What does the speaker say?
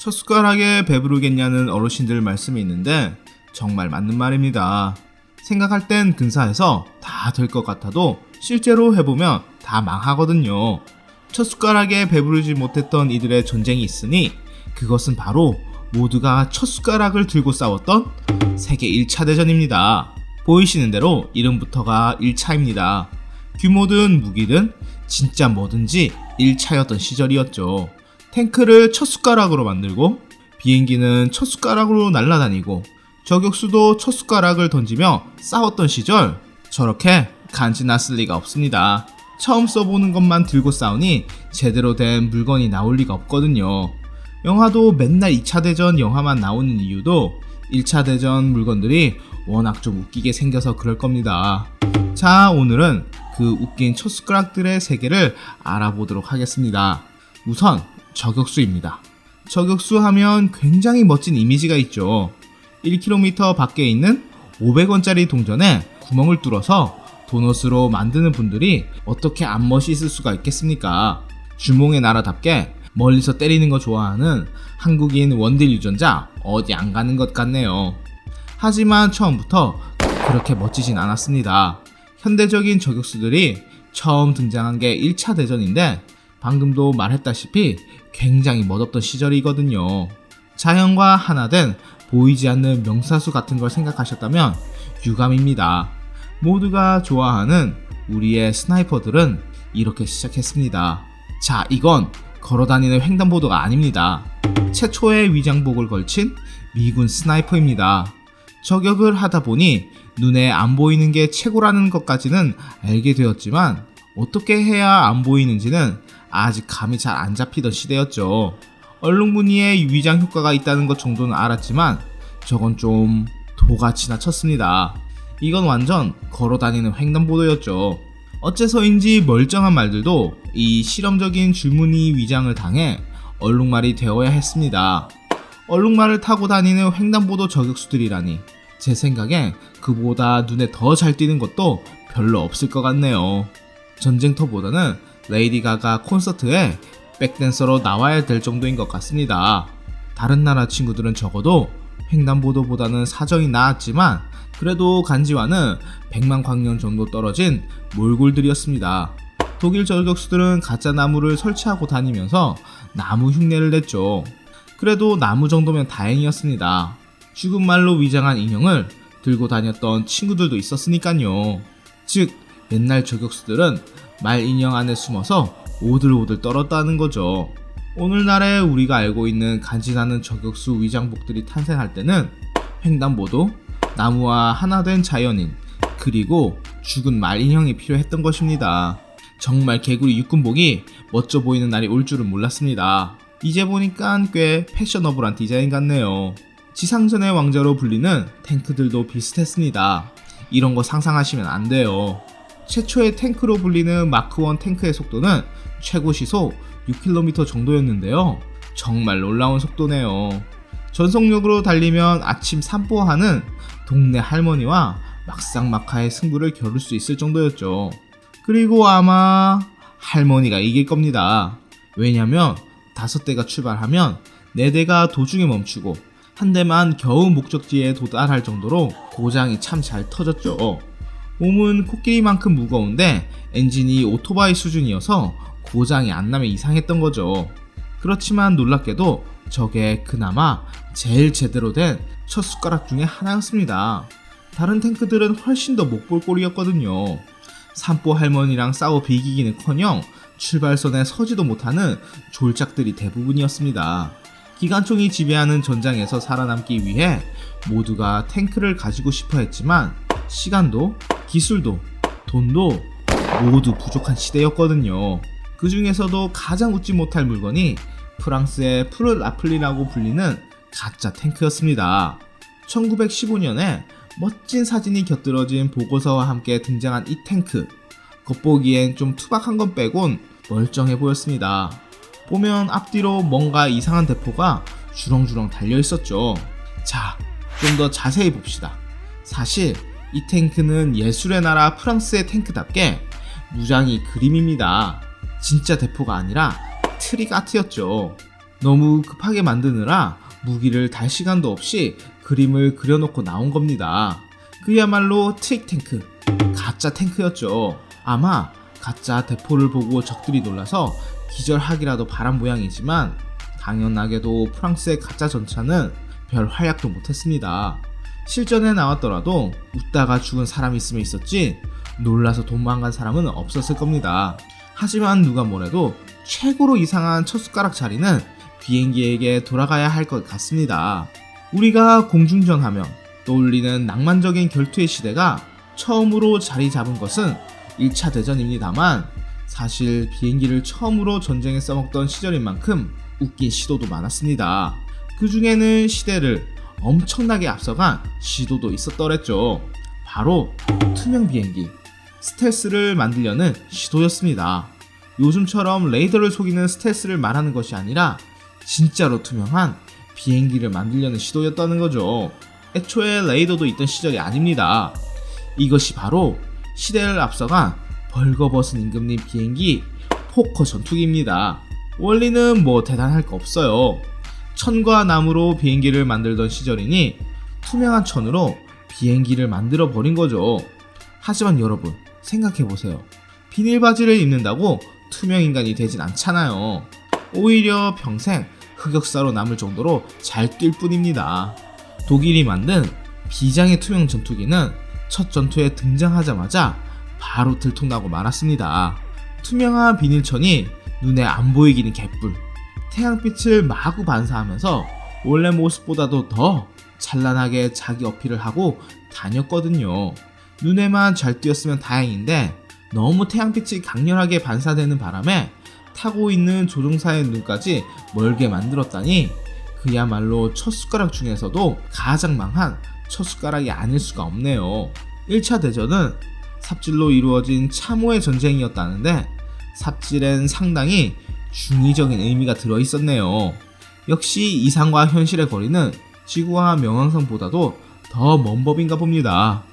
첫 숟가락에 배부르겠냐는 어르신들 말씀이 있는데 정말 맞는 말입니다. 생각할 땐 근사해서 다 될 것 같아도 실제로 해보면 다 망하거든요. 첫 숟가락에 배부르지 못했던 이들의 전쟁이 있으니 그것은 바로 모두가 첫 숟가락을 들고 싸웠던 세계 1차 대전입니다. 보이시는 대로 이름부터가 1차입니다. 규모든 무기든 진짜 뭐든지 1차였던 시절이었죠. 탱크를 첫 숟가락으로 만들고 비행기는 첫 숟가락으로 날아다니고 저격수도 첫 숟가락을 던지며 싸웠던 시절, 저렇게 간지났을 리가 없습니다. 처음 써보는 것만 들고 싸우니 제대로 된 물건이 나올 리가 없거든요. 영화도 맨날 2차 대전 영화만 나오는 이유도 1차 대전 물건들이 워낙 좀 웃기게 생겨서 그럴 겁니다. 자, 오늘은 그 웃긴 첫 숟가락들의 세계를 알아보도록 하겠습니다. 우선 저격수입니다. 저격수 하면 굉장히 멋진 이미지가 있죠. 1km 밖에 있는 500원짜리 동전에 구멍을 뚫어서 도넛으로 만드는 분들이 어떻게 안 멋있을 수가 있겠습니까? 주몽의 나라답게 멀리서 때리는 거 좋아하는 한국인 원딜 유전자 어디 안 가는 것 같네요. 하지만 처음부터 그렇게 멋지진 않았습니다. 현대적인 저격수들이 처음 등장한 게 1차 대전인데 방금도 말했다시피 굉장히 멋없던 시절이거든요. 자연과 하나 된 보이지 않는 명사수 같은 걸 생각하셨다면 유감입니다. 모두가 좋아하는 우리의 스나이퍼들은 이렇게 시작했습니다. 자, 이건 걸어다니는 횡단보도가 아닙니다. 최초의 위장복을 걸친 미군 스나이퍼입니다. 저격을 하다 보니 눈에 안 보이는 게 최고라는 것까지는 알게 되었지만 어떻게 해야 안 보이는지는 아직 감이 잘 안 잡히던 시대였죠. 얼룩무늬에 위장 효과가 있다는 것 정도는 알았지만 저건 좀 도가 지나쳤습니다. 이건 완전 걸어다니는 횡단보도였죠. 어째서인지 멀쩡한 말들도 이 실험적인 줄무늬 위장을 당해 얼룩말이 되어야 했습니다. 얼룩말을 타고 다니는 횡단보도 저격수들이라니 제 생각엔 그보다 눈에 더 잘 띄는 것도 별로 없을 것 같네요. 전쟁터보다는 레이디 가가 콘서트에 백댄서로 나와야 될 정도인 것 같습니다. 다른 나라 친구들은 적어도 횡단보도보다는 사정이 나았지만 그래도 간지와는 100만 광년 정도 떨어진 몰골들이었습니다. 독일 저격수들은 가짜 나무를 설치하고 다니면서 나무 흉내를 냈죠. 그래도 나무 정도면 다행이었습니다. 죽은 말로 위장한 인형을 들고 다녔던 친구들도 있었으니까요. 즉, 옛날 저격수들은 말 인형 안에 숨어서 오들오들 떨었다는 거죠. 오늘날에 우리가 알고 있는 간지나는 저격수 위장복들이 탄생할 때는 횡단보도, 나무와 하나 된 자연인, 그리고 죽은 말 인형이 필요했던 것입니다. 정말 개구리 육군복이 멋져 보이는 날이 올 줄은 몰랐습니다. 이제 보니까 꽤 패셔너블한 디자인 같네요. 지상전의 왕자로 불리는 탱크들도 비슷했습니다. 이런 거 상상하시면 안 돼요. 최초의 탱크로 불리는 마크1 탱크의 속도는 최고 시속 6km 정도였는데요. 정말 놀라운 속도네요. 전속력으로 달리면 아침 산보하는 동네 할머니와 막상막하의 승부를 겨룰 수 있을 정도였죠. 그리고 아마 할머니가 이길 겁니다. 왜냐면 5대가 출발하면 4대가 도중에 멈추고 한 대만 겨우 목적지에 도달할 정도로 고장이 참 잘 터졌죠. 몸은 코끼리만큼 무거운데 엔진이 오토바이 수준이어서 고장이 안 나면 이상했던 거죠. 그렇지만 놀랍게도 저게 그나마 제일 제대로 된 첫 숟가락 중에 하나였습니다. 다른 탱크들은 훨씬 더 못볼 꼴이었거든요. 산보 할머니랑 싸워 비기기는커녕 출발선에 서지도 못하는 졸작들이 대부분이었습니다. 기관총이 지배하는 전장에서 살아남기 위해 모두가 탱크를 가지고 싶어 했지만 시간도 기술도 돈도 모두 부족한 시대였거든요. 그 중에서도 가장 웃지 못할 물건이 프랑스의 푸르라플리라고 불리는 가짜 탱크였습니다. 1915년에 멋진 사진이 곁들여진 보고서와 함께 등장한 이 탱크, 겉보기엔 좀 투박한 건 빼곤 멀쩡해 보였습니다. 보면 앞뒤로 뭔가 이상한 대포가 주렁주렁 달려있었죠. 자, 좀 더 자세히 봅시다. 사실 이 탱크는 예술의 나라 프랑스의 탱크답게 무장이 그림입니다. 진짜 대포가 아니라 트릭 아트였죠. 너무 급하게 만드느라 무기를 달 시간도 없이 그림을 그려놓고 나온 겁니다. 그야말로 트릭 탱크, 가짜 탱크였죠. 아마 가짜 대포를 보고 적들이 놀라서 기절하기라도 바란 모양이지만 당연하게도 프랑스의 가짜 전차는 별 활약도 못했습니다. 실전에 나왔더라도 웃다가 죽은 사람이 있으면 있었지 놀라서 도망간 사람은 없었을 겁니다. 하지만 누가 뭐래도 최고로 이상한 첫 숟가락 자리는 비행기에게 돌아가야 할 것 같습니다. 우리가 공중전 하면 떠올리는 낭만적인 결투의 시대가 처음으로 자리 잡은 것은 1차 대전입니다만 사실 비행기를 처음으로 전쟁에 써먹던 시절인 만큼 웃긴 시도도 많았습니다. 그 중에는 시대를 엄청나게 앞서간 시도도 있었더랬죠. 바로 투명 비행기, 스텔스를 만들려는 시도였습니다. 요즘처럼 레이더를 속이는 스텔스를 말하는 것이 아니라 진짜로 투명한 비행기를 만들려는 시도였다는 거죠. 애초에 레이더도 있던 시절이 아닙니다. 이것이 바로 시대를 앞서간 벌거벗은 임금님 비행기 포커 전투기입니다. 원리는 뭐 대단할 거 없어요. 천과 나무로 비행기를 만들던 시절이니 투명한 천으로 비행기를 만들어 버린 거죠. 하지만 여러분 생각해보세요. 비닐 바지를 입는다고 투명 인간이 되진 않잖아요. 오히려 평생 흑역사로 남을 정도로 잘 뛸 뿐입니다. 독일이 만든 비장의 투명 전투기는 첫 전투에 등장하자마자 바로 들통나고 말았습니다. 투명한 비닐천이 눈에 안 보이기는 개뿔. 태양빛을 마구 반사하면서 원래 모습보다도 더 찬란하게 자기 어필을 하고 다녔거든요. 눈에만 잘 띄었으면 다행인데 너무 태양빛이 강렬하게 반사되는 바람에 타고 있는 조종사의 눈까지 멀게 만들었다니 그야말로 첫 숟가락 중에서도 가장 망한 첫 숟가락이 아닐 수가 없네요. 1차 대전은 삽질로 이루어진 참호의 전쟁이었다는데 삽질엔 상당히 중의적인 의미가 들어있었네요. 역시 이상과 현실의 거리는 지구와 명왕성보다도 더 먼 법인가 봅니다.